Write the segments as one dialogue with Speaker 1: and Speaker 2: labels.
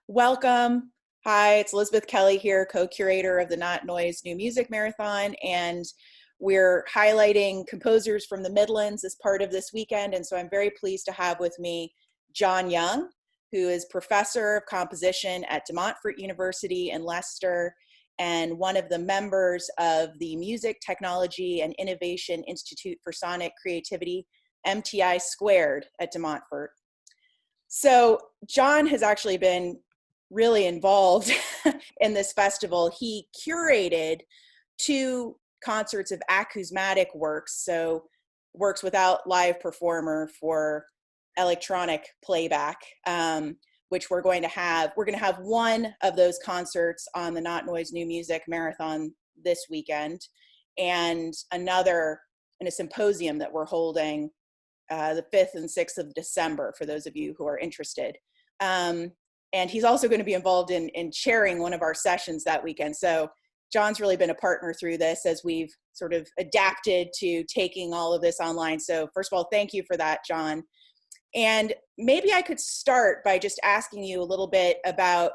Speaker 1: Welcome. Hi, it's Elizabeth Kelly here, co-curator of the NottNOISE New Music Marathon, and we're highlighting composers from the Midlands as part of this weekend, and so I'm very pleased to have with me John Young, who is professor of composition at Montfort University in Leicester, and one of the members of the Music, Technology, and Innovation Institute for Sonic Creativity, MTI Squared at Montfort. So John has actually been really involved in this festival. He curated 2 concerts of acousmatic works, so works without live performer for electronic playback, which we're going to have. We're going to have one of those concerts on the NottNOISE New Music Marathon this weekend, and another in a symposium that we're holding the 5th and 6th of December, for those of you who are interested. And he's also going to be involved in chairing one of our sessions that weekend. So John's really been a partner through this as we've sort of adapted to taking all of this online. So first of all, thank you for that, John. And maybe I could start by just asking you a little bit about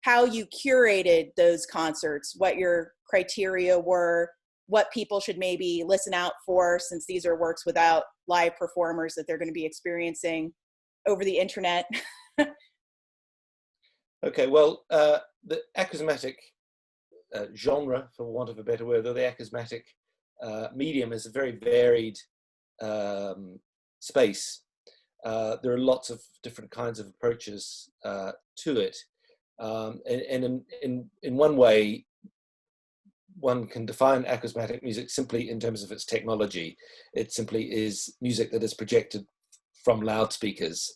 Speaker 1: how you curated those concerts, what your criteria were, what people should maybe listen out for, since these are works without live performers that they're going to be experiencing over the internet.
Speaker 2: Okay, well, the acousmatic genre, for want of a better word, or the acousmatic medium is a very varied space. There are lots of different kinds of approaches to it. And in one way, one can define acousmatic music simply in terms of its technology. It simply is music that is projected from loudspeakers.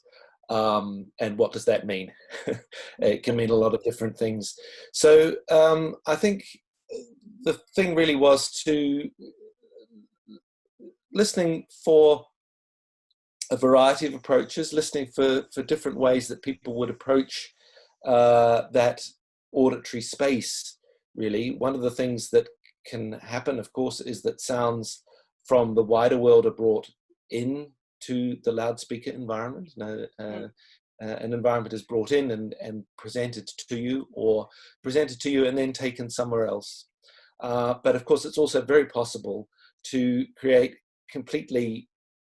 Speaker 2: And what does that mean? It can mean a lot of different things. So I think the thing really was to listening for a variety of approaches, listening for different ways that people would approach that auditory space, really. One of the things that can happen, of course, is that sounds from the wider world are brought in to the loudspeaker environment. An environment is brought in and presented to you, or presented to you and then taken somewhere else. But of course, it's also very possible to create completely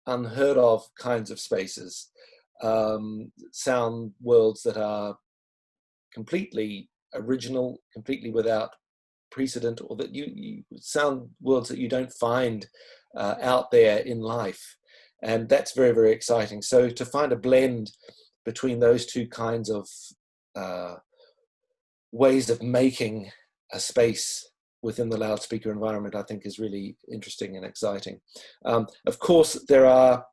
Speaker 2: unheard of kinds of spaces, sound worlds that are completely original, completely without precedent, or that you sound worlds that you don't find out there in life. And that's very, very exciting. So to find a blend between those 2 kinds of ways of making a space within the loudspeaker environment, I think is really interesting and exciting. Of course, there are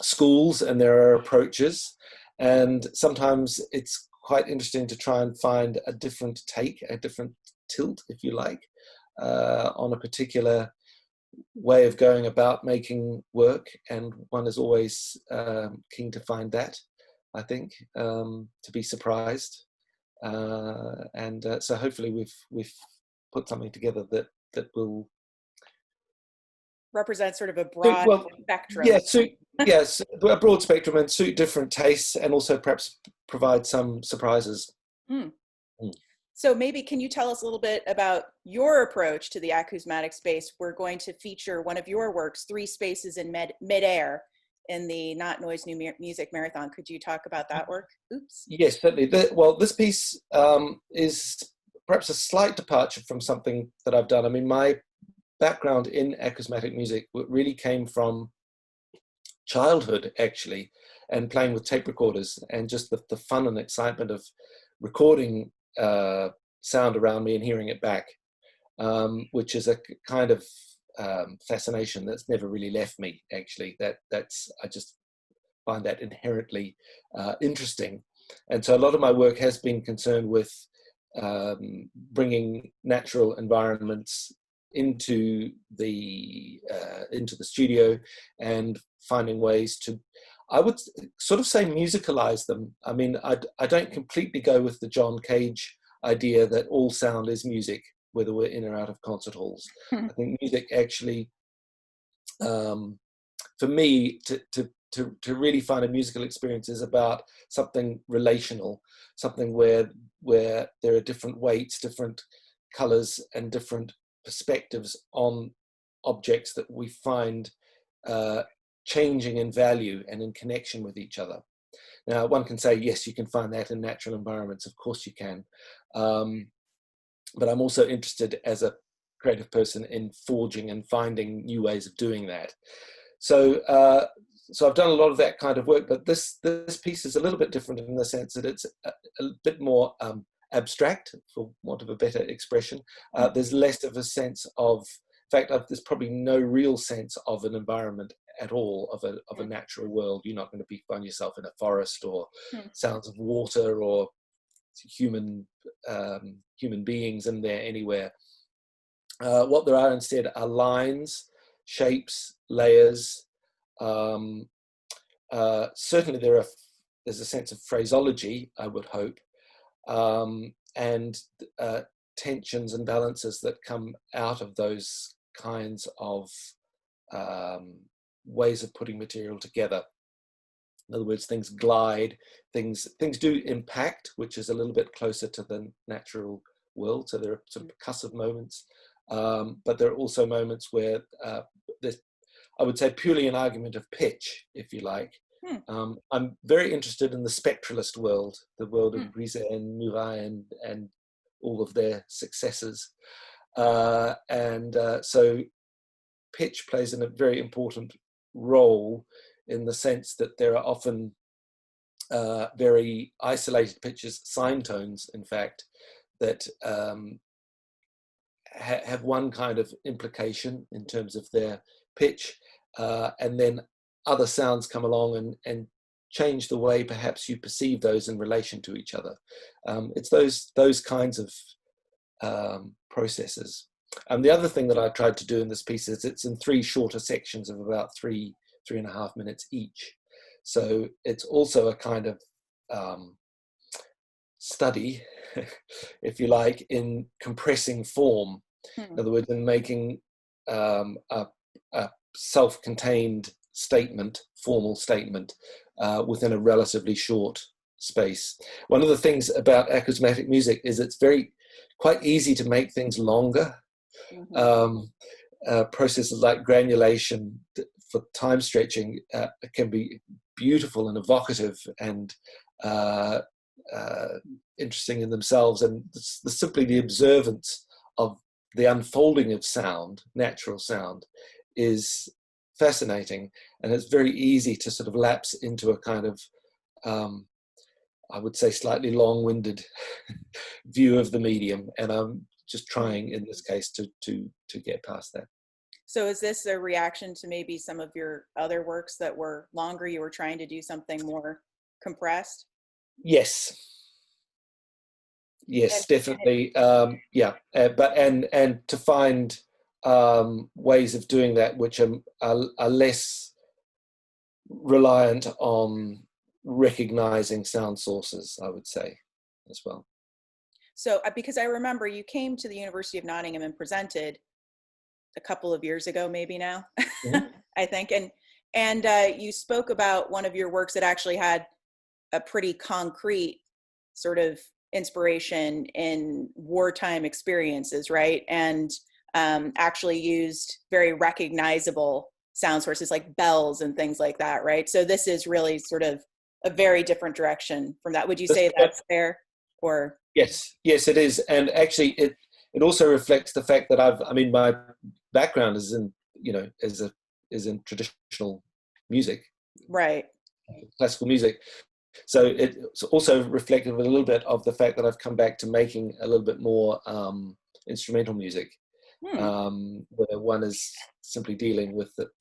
Speaker 2: schools and there are approaches, and sometimes it's quite interesting to try and find a different take, a different tilt, if you like, on a particular way of going about making work, and one is always keen to find that, I think, to be surprised, and so hopefully we've put something together that will
Speaker 1: Represent sort of a broad spectrum.
Speaker 2: Yes, a broad spectrum, and suit different tastes, and also perhaps provide some surprises.
Speaker 1: So maybe can you tell us a little bit about your approach to the acousmatic space? We're going to feature one of your works, 3 Spaces in Midair, in the NottNOISE New Music Marathon. Could you talk about that work? Oops.
Speaker 2: Yes, certainly. Well, this piece is perhaps a slight departure from something that I've done. I mean, my background in acousmatic music really came from childhood, actually, and playing with tape recorders, and just the fun and excitement of recording sound around me and hearing it back, which is a kind of fascination that's never really left me, actually. I just find that inherently interesting. And so a lot of my work has been concerned with bringing natural environments into the studio and finding ways to, I would sort of say, musicalize them. I mean, I don't completely go with the John Cage idea that all sound is music, whether we're in or out of concert halls. I think music actually, for me, to to really find a musical experience is about something relational, something where there are different weights, different colors, and different perspectives on objects that we find changing in value and in connection with each other. Now, one can say, yes, you can find that in natural environments. Of course you can. But I'm also interested as a creative person in forging and finding new ways of doing that. So I've done a lot of that kind of work, but this piece is a little bit different in the sense that it's a bit more abstract, for want of a better expression. There's less of a sense of, in fact, there's probably no real sense of an environment at all, of a natural world. You're not going to find yourself in a forest or sounds of water or human beings in there anywhere. What there are instead are lines, shapes, layers. Certainly there's a sense of phraseology, I would hope, and tensions and balances that come out of those kinds of ways of putting material together. In other words, things glide, things do impact, which is a little bit closer to the natural world. So there are sort of percussive moments, but there are also moments where there's, I would say, purely an argument of pitch, if you like. I'm very interested in the spectralist world, the world of Bizet and Murat and all of their successors. So pitch plays a very important role in the sense that there are often very isolated pitches, sine tones, in fact, that have one kind of implication in terms of their pitch, and then other sounds come along and change the way perhaps you perceive those in relation to each other. It's those kinds of processes. The other thing that I tried to do in this piece is it's in 3 shorter sections of about 3.5 minutes each. So it's also a kind of study, if you like, in compressing form. In other words, in making a self-contained statement, formal statement, within a relatively short space. One of the things about acousmatic music is it's quite easy to make things longer. Processes like granulation for time stretching can be beautiful and evocative and interesting in themselves, and simply the observance of the unfolding of sound, natural sound, is fascinating, and it's very easy to sort of lapse into a kind of I would say slightly long-winded view of the medium, and I'm just trying in this case to get past that.
Speaker 1: So is this a reaction to maybe some of your other works that were longer? You were trying to do something more compressed?
Speaker 2: Yes, definitely. But to find ways of doing that which are less reliant on recognizing sound sources, I would say, as well.
Speaker 1: So because I remember you came to the University of Nottingham and presented a couple of years ago, maybe now, I think, and you spoke about one of your works that actually had a pretty concrete sort of inspiration in wartime experiences, right? And actually used very recognizable sound sources like bells and things like that, right? So this is really sort of a very different direction from that. Would you say that's fair? Or
Speaker 2: yes, it is, and actually it also reflects the fact that my background is in is in traditional music,
Speaker 1: right?
Speaker 2: Classical music. So it's also reflective a little bit of the fact that I've come back to making a little bit more instrumental music, where one is simply dealing with the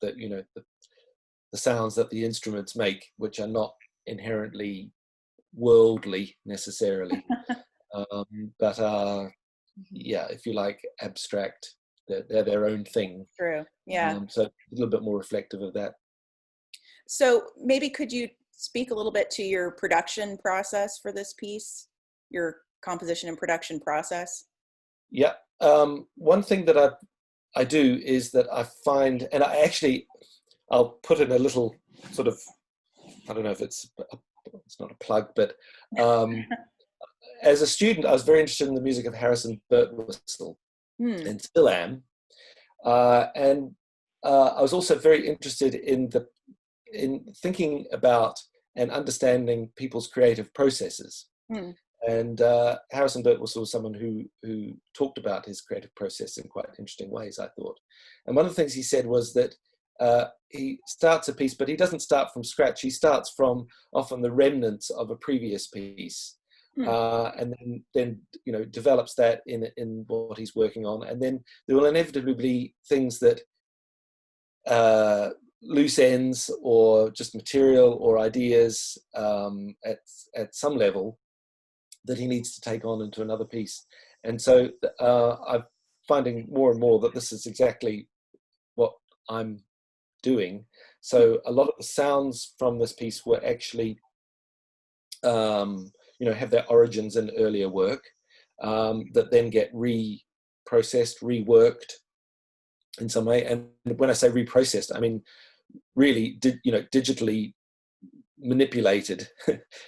Speaker 2: sounds that the instruments make, which are not inherently worldly necessarily, but are, if you like, abstract. They're their own thing.
Speaker 1: True. Yeah.
Speaker 2: So a little bit more reflective of that.
Speaker 1: So maybe could you speak a little bit to your production process for this piece, your composition and production process?
Speaker 2: Yeah. One thing that I do is that I find, and I'll put in a little sort of I don't know if it's not a plug, but as a student, I was very interested in the music of Harrison Birtwistle, and still am. And I was also very interested in thinking about and understanding people's creative processes. And Harrison Birtwistle was someone who talked about his creative process in quite interesting ways, I thought. And one of the things he said was that he starts a piece, but he doesn't start from scratch. He starts from often the remnants of a previous piece, and then develops that in what he's working on. And then there will inevitably be things that loose ends or just material or ideas at some level that he needs to take on into another piece. And so I'm finding more and more that this is exactly what I'm doing. So a lot of the sounds from this piece were actually, have their origins in earlier work that then get reprocessed, reworked in some way. And when I say reprocessed, I mean really, digitally manipulated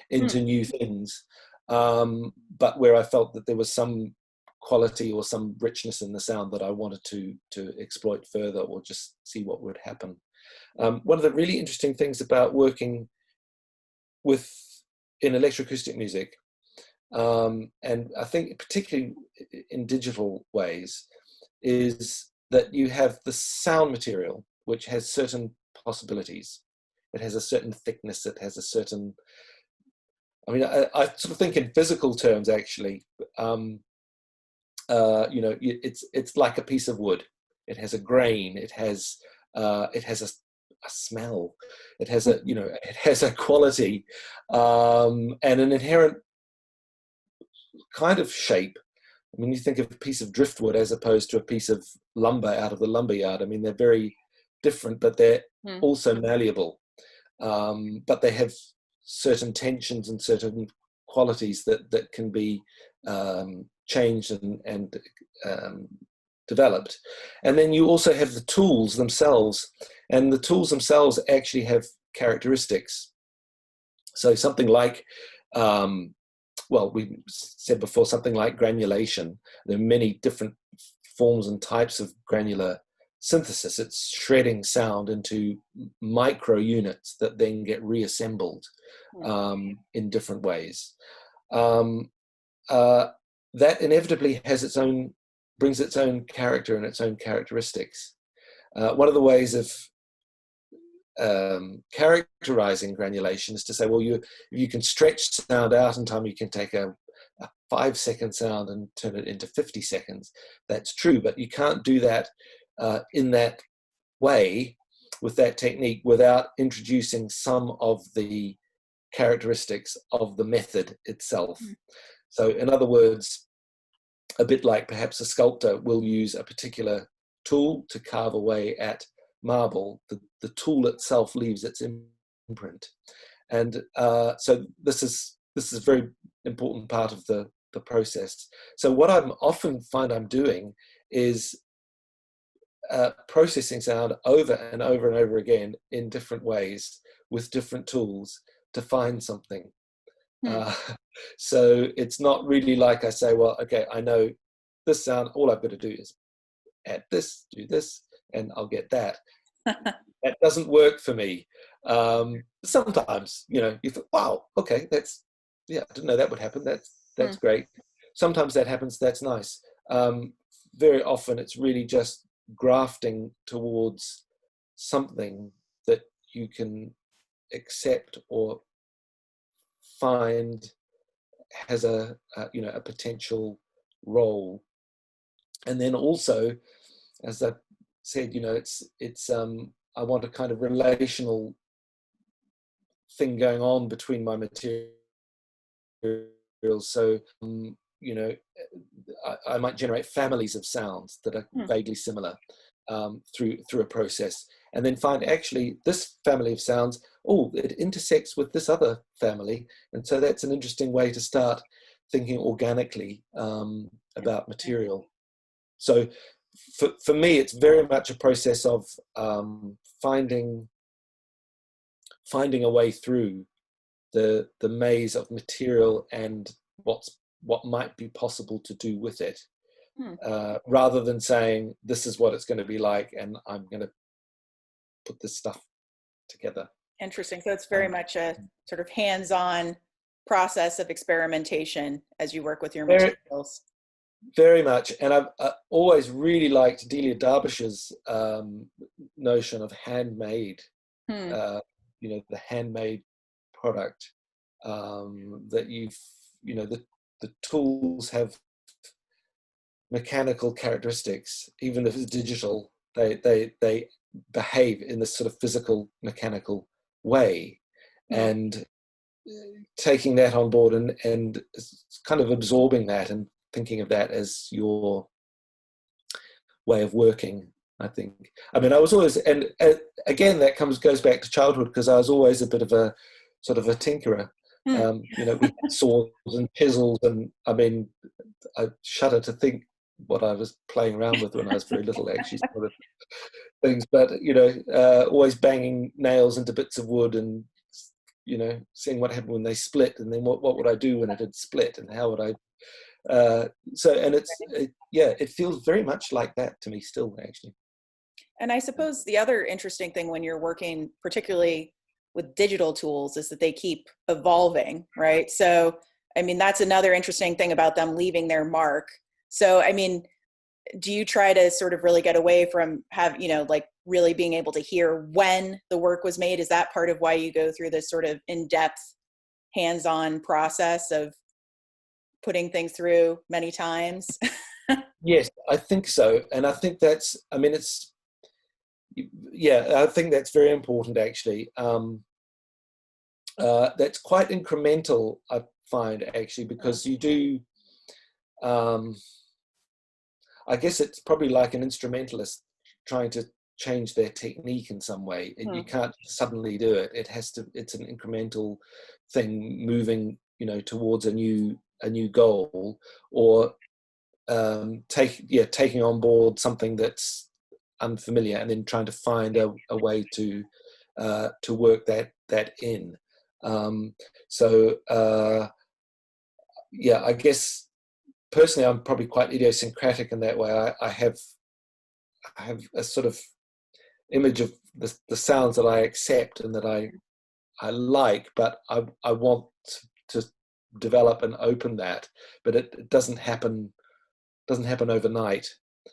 Speaker 2: into new things. But where I felt that there was some quality or some richness in the sound that I wanted to exploit further, or just see what would happen. One of the really interesting things about working in electroacoustic music, and I think particularly in digital ways, is that you have the sound material, which has certain possibilities. It has a certain thickness, it has a certain, I sort of think in physical terms, actually. It's like a piece of wood. It has a grain. It has a smell. It has it has a quality, and an inherent kind of shape. I mean, you think of a piece of driftwood as opposed to a piece of lumber out of the lumberyard. I mean, they're very different, but they're also malleable. But they have certain tensions and certain qualities that can be changed and developed. And then you also have the tools themselves, and the tools themselves actually have characteristics. So something like, we said before, something like granulation. There are many different forms and types of granular synthesis. It's shredding sound into micro units that then get reassembled in different ways. That inevitably brings its own character and its own characteristics. One of the ways of characterizing granulation is to say, well, you can stretch sound out in time. You can take a 5-second sound and turn it into 50 seconds. That's true, but you can't do that in that way, with that technique, without introducing some of the characteristics of the method itself. So in other words, a bit like perhaps a sculptor will use a particular tool to carve away at marble, the tool itself leaves its imprint. And so this is a very important part of the process. So what I'm often find I'm doing is processing sound over and over and over again in different ways with different tools to find something. So it's not really like I say, well, okay, I know this sound, all I've got to do is add this, do this, and I'll get that. That doesn't work for me. Sometimes, you think, wow, okay, I didn't know that would happen. That's great. Sometimes that happens, that's nice. Very often it's really just grafting towards something that you can accept or find has a potential role. And then also, as I said, it's I want a kind of relational thing going on between my materials. So I might generate families of sounds that are vaguely similar through a process, and then find actually this family of sounds, it intersects with this other family, and so that's an interesting way to start thinking organically about material. So for me, it's very much a process of finding finding a way through the maze of material and what might be possible to do with it, rather than saying this is what it's going to be like and I'm going to put this stuff together.
Speaker 1: Interesting. So it's very much a sort of hands-on process of experimentation as you work with your materials.
Speaker 2: Very much. And I've always really liked Delia Derbyshire's notion of handmade, the handmade product, that the tools have mechanical characteristics. Even if it's digital, they behave in this sort of physical, mechanical way. And taking that on board and kind of absorbing that and thinking of that as your way of working, I think. I mean, I was always, and again, that goes back to childhood, because I was always a bit of a sort of a tinkerer. With saws and chisels, and I mean, I shudder to think what I was playing around with when I was very little, actually, sort of things. But always banging nails into bits of wood and seeing what happened when they split, and then what would I do when it had split, and how would I? It feels very much like that to me still, actually.
Speaker 1: And I suppose the other interesting thing when you're working, particularly with digital tools, is that they keep evolving, right? So, I mean, that's another interesting thing about them leaving their mark. So, I mean, do you try to sort of really get away from really being able to hear when the work was made? Is that part of why you go through this sort of in-depth, hands-on process of putting things through many times?
Speaker 2: Yes, I think so. And I think I think that's very important, actually. That's quite incremental, I find, actually, because you do, I guess it's probably like an instrumentalist trying to change their technique in some way. You can't suddenly do it. It's an incremental thing moving, towards a new goal, or taking on board something that's unfamiliar and then trying to find a way to work that in. I guess personally I'm probably quite idiosyncratic in that way. I have a sort of image of the sounds that I accept and that I like, but I want to develop and open that, but it doesn't happen overnight.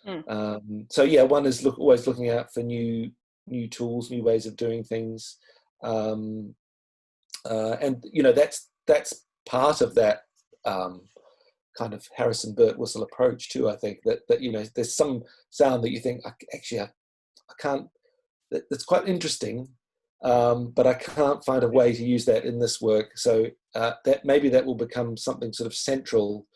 Speaker 2: One is always looking out for new tools, new ways of doing things, and that's part of that kind of Harrison Birtwistle approach too. I think that there's some sound that you think I can't. That's quite interesting, but I can't find a way to use that in this work. So that maybe that will become something sort of central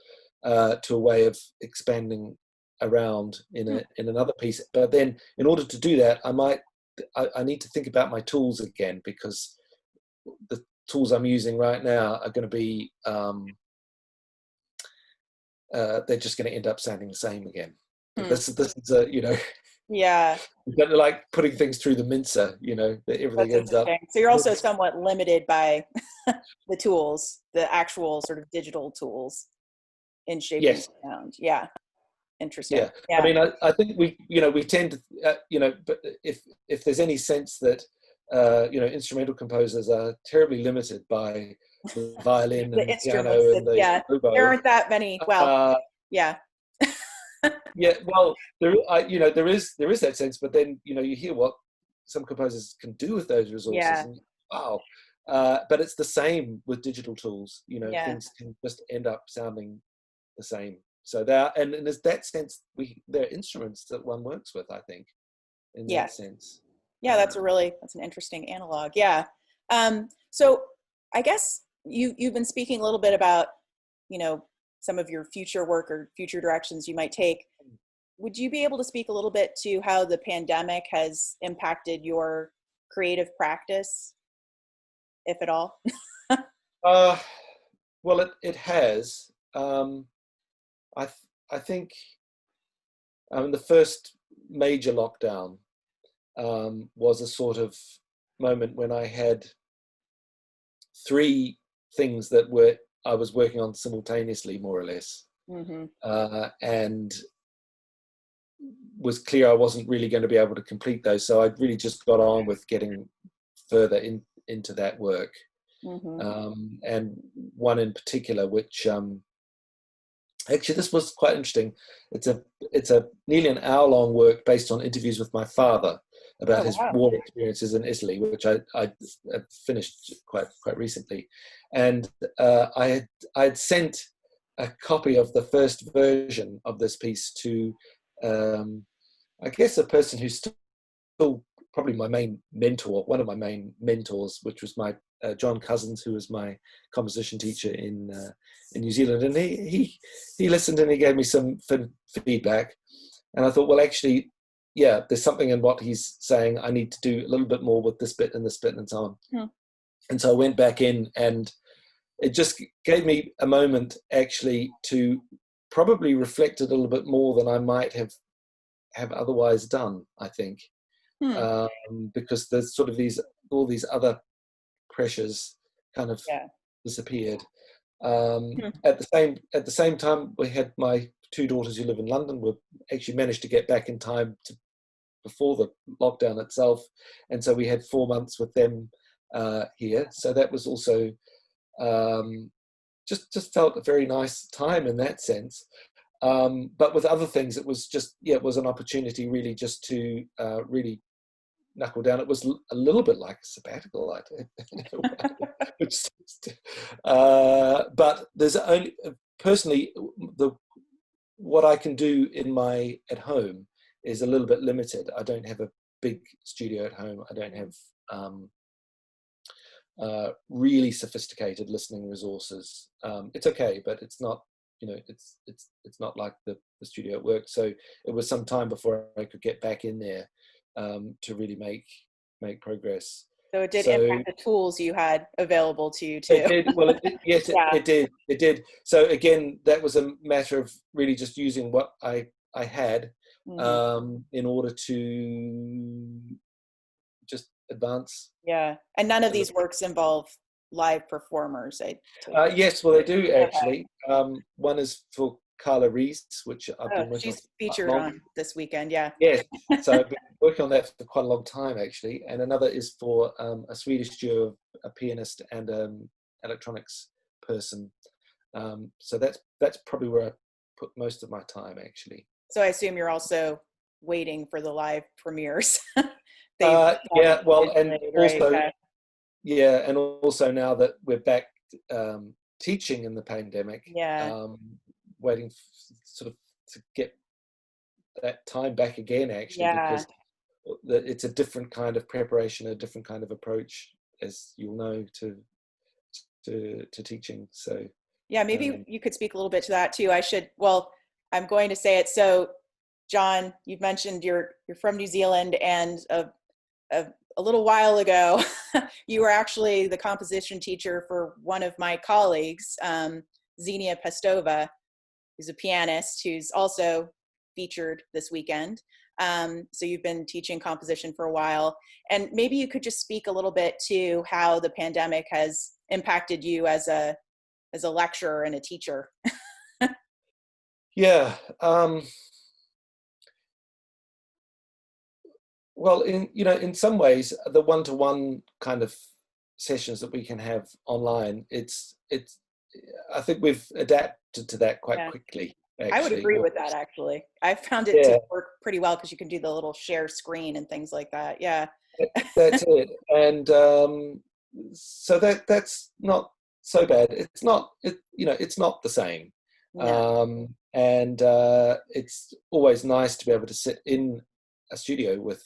Speaker 2: to a way of expanding around in another piece. But then, in order to do that, I need to think about my tools again, because the tools I'm using right now are going to be they're just going to end up sounding the same again. This is like putting things through the mincer, that everything ends up.
Speaker 1: So you're also somewhat limited by the tools, the actual sort of digital tools in shaping the sound. Yeah. Interesting.
Speaker 2: Yeah. I mean, I think we tend to, but if there's any sense that, instrumental composers are terribly limited by the violin and the piano and the oboe.
Speaker 1: There aren't that many. Well,
Speaker 2: well, there is that sense, but then, you hear what some composers can do with those resources. And, wow. But it's the same with digital tools. Things can just end up sounding the same. So and in that sense, they're instruments that one works with, I think, in that sense.
Speaker 1: Yeah, that's an interesting analog. Yeah. So I guess you've been speaking a little bit about, some of your future work or future directions you might take. Would you be able to speak a little bit to how the pandemic has impacted your creative practice, if at all?
Speaker 2: Well, it has. I think the first major lockdown was a sort of moment when I had three things that I was working on simultaneously, more or less, and was clear I wasn't really going to be able to complete those. So I really just got on with getting further into that work. And one in particular, which actually this was quite interesting. It's a nearly an hour-long work based on interviews with my father about his war experiences in Italy, which I finished quite recently. And I had sent a copy of the first version of this piece to I guess a person who's still probably my main mentor, one of my main mentors, which was my John Cousins, who was my composition teacher in New Zealand, and he listened and he gave me some feedback, and I thought, well, actually, yeah, there's something in what he's saying. I need to do a little bit more with this bit and this bit and so on. And so I went back in, and it just gave me a moment actually to probably reflect a little bit more than I might have otherwise done, I think. Because there's sort of all these other pressures kind of disappeared. At the same time, we had my two daughters who live in London. We actually managed to get back in time before the lockdown itself, and so we had 4 months with them here. So that was also just felt a very nice time in that sense. But with other things, it was just it was an opportunity really just to really knuckle down. It was a little bit like a sabbatical, but there's only personally what I can do at home is a little bit limited. I don't have a big studio at home. I don't have really sophisticated listening resources. It's okay, but it's not. It's not like the studio at work. So it was some time before I could get back in there to really make progress.
Speaker 1: So it did impact the tools you had available to you too.
Speaker 2: It did. Well, yes, it did. So again, that was a matter of really just using what I had in order to just advance.
Speaker 1: Yeah, and none of these works involve live performers.
Speaker 2: Yes, well, they do actually. One is for Carla Rees, which I've been working on.
Speaker 1: She's featured on this weekend, yeah.
Speaker 2: Yes, so I've been working on that for quite a long time, actually. And another is for a Swedish duo, a pianist and electronics person. So that's probably where I put most of my time, actually.
Speaker 1: So I assume you're also waiting for the live premieres.
Speaker 2: Yeah, well, and also, right? Yeah, and also now that we're back teaching in the pandemic, waiting sort of to get that time back again, actually, because it's a different kind of preparation, a different kind of approach, as you'll know, to teaching. So
Speaker 1: yeah, maybe you could speak a little bit to that too. I'm going to say it. So John, you've mentioned you're from New Zealand, and a little while ago, you were actually the composition teacher for one of my colleagues, Xenia Pestova, who's a pianist who's also featured this weekend. So you've been teaching composition for a while, and maybe you could just speak a little bit to how the pandemic has impacted you as a lecturer and a teacher.
Speaker 2: Yeah. Well, in some ways, the one-to-one kind of sessions that we can have online, I think we've adapted to that quite quickly. Actually.
Speaker 1: I would agree with that, actually. I found it to work pretty well because you can do the little share screen and things like that. Yeah.
Speaker 2: That's it. And so that's not so bad. It's not the same. No. And it's always nice to be able to sit in a studio with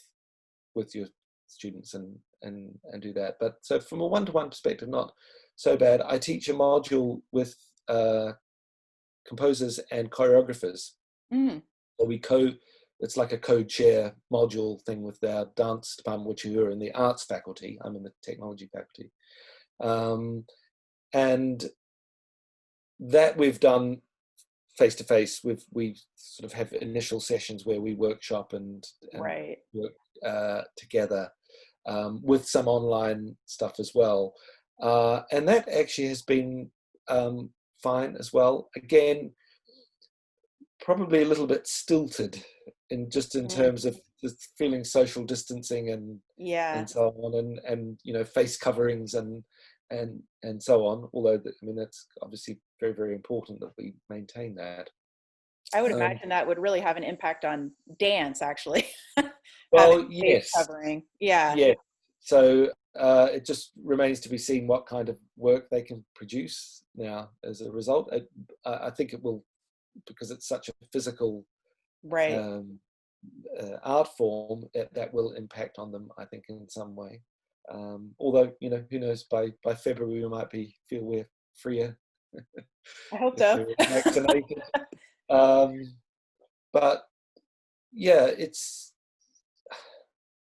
Speaker 2: your students and do that. But so from a one-to-one perspective, not so bad. I teach a module with composers and choreographers. So it's like a co-chair module thing with our dance department, which you are in the arts faculty. I'm in the technology faculty. And that we've done face-to-face. We sort of have initial sessions where we workshop and work together with some online stuff as well. And that actually has been fine as well. Again, probably a little bit stilted in terms of just feeling social distancing and so on, and face coverings and so on. Although I mean that's obviously very, very important that we maintain that.
Speaker 1: I would imagine that would really have an impact on dance, actually.
Speaker 2: Well,
Speaker 1: Face
Speaker 2: yes,
Speaker 1: covering, yeah.
Speaker 2: So it just remains to be seen what kind of work they can produce now as a result. I think it will, because it's such a physical art form, that will impact on them, I think, in some way. Although, who knows, by February we feel we're freer.
Speaker 1: I hope so.
Speaker 2: We're vaccinated. But yeah,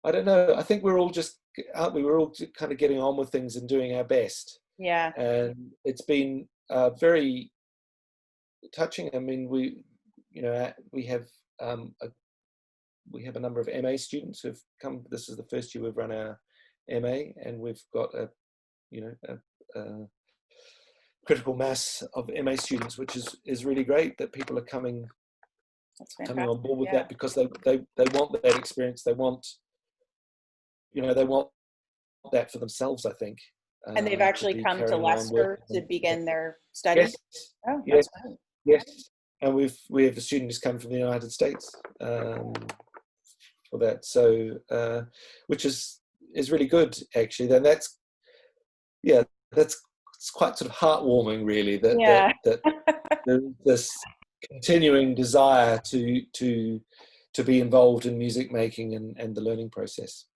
Speaker 2: I don't know. I think we're all we're all kind of getting on with things and doing our best.
Speaker 1: Yeah.
Speaker 2: And it's been very touching. I mean, we have a number of MA students who've come. This is the first year we've run our MA, and we've got a critical mass of MA students, which is really great that people are coming on board with that, because they want that experience. They want that for themselves, I think.
Speaker 1: And they've actually come to Leicester to begin their studies.
Speaker 2: Yes.
Speaker 1: Oh, that's great.
Speaker 2: Yes, and we have a student who's come from the United States for that. So which is really good, actually. Then that's it's quite sort of heartwarming, really, that this continuing desire to be involved in music making and the learning process.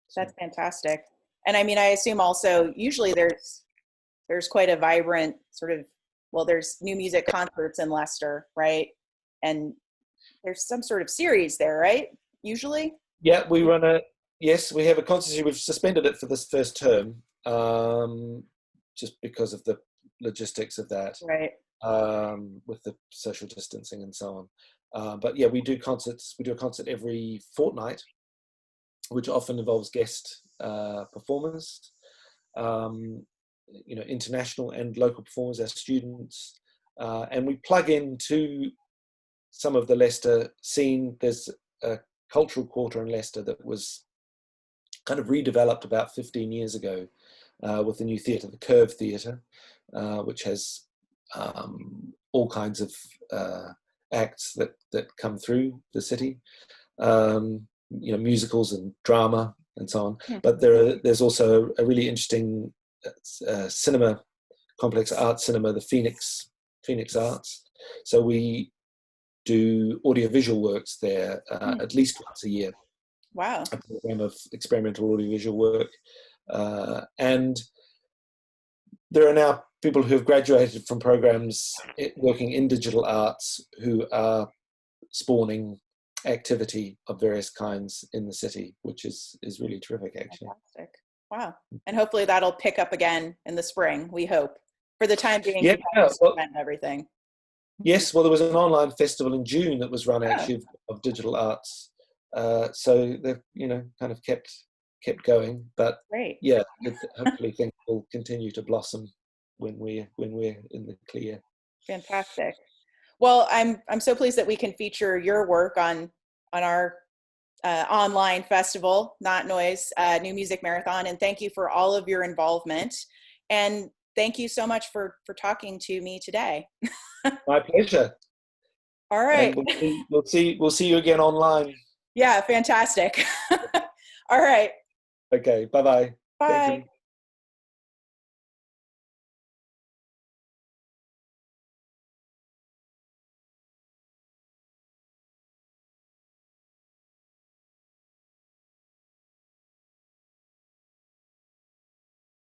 Speaker 2: So.
Speaker 1: That's fantastic. And I mean, I assume also usually there's quite a vibrant sort of, there's new music concerts in Leicester, right? And there's some sort of series there, right? Usually? Yeah,
Speaker 2: we have a concert series. We've suspended it for this first term, just because of the logistics of that,
Speaker 1: right?
Speaker 2: With the social distancing and so on. But yeah, we do concerts. We do a concert every fortnight, which often involves guest performers, international and local performers, our students, and we plug into some of the Leicester scene. There's a cultural quarter in Leicester that was kind of redeveloped about 15 years ago with the new theatre, the Curve Theatre, which has all kinds of acts that come through the city, musicals and drama and so on. But there's also a really interesting cinema complex, art cinema, the Phoenix Arts. So we do audiovisual works there at least once a year.
Speaker 1: Wow.
Speaker 2: A program of experimental audiovisual work. And there are now people who have graduated from programs working in digital arts who are spawning activity of various kinds in the city, which is really terrific, actually.
Speaker 1: Fantastic. Wow. And hopefully that'll pick up again in the spring, we hope. For the time being, and everything.
Speaker 2: Yes, well, there was an online festival in June that was run actually of digital arts. So they've kind of kept going. But
Speaker 1: great.
Speaker 2: Yeah, hopefully things will continue to blossom when we're in the clear.
Speaker 1: Fantastic. Well, I'm so pleased that we can feature your work on our online festival, NottNOISE New Music Marathon, and thank you for all of your involvement. And thank you so much for talking to me today.
Speaker 2: My pleasure.
Speaker 1: All right.
Speaker 2: And we'll see you again online.
Speaker 1: Yeah, fantastic. All right.
Speaker 2: Okay. Bye-bye.
Speaker 1: Bye.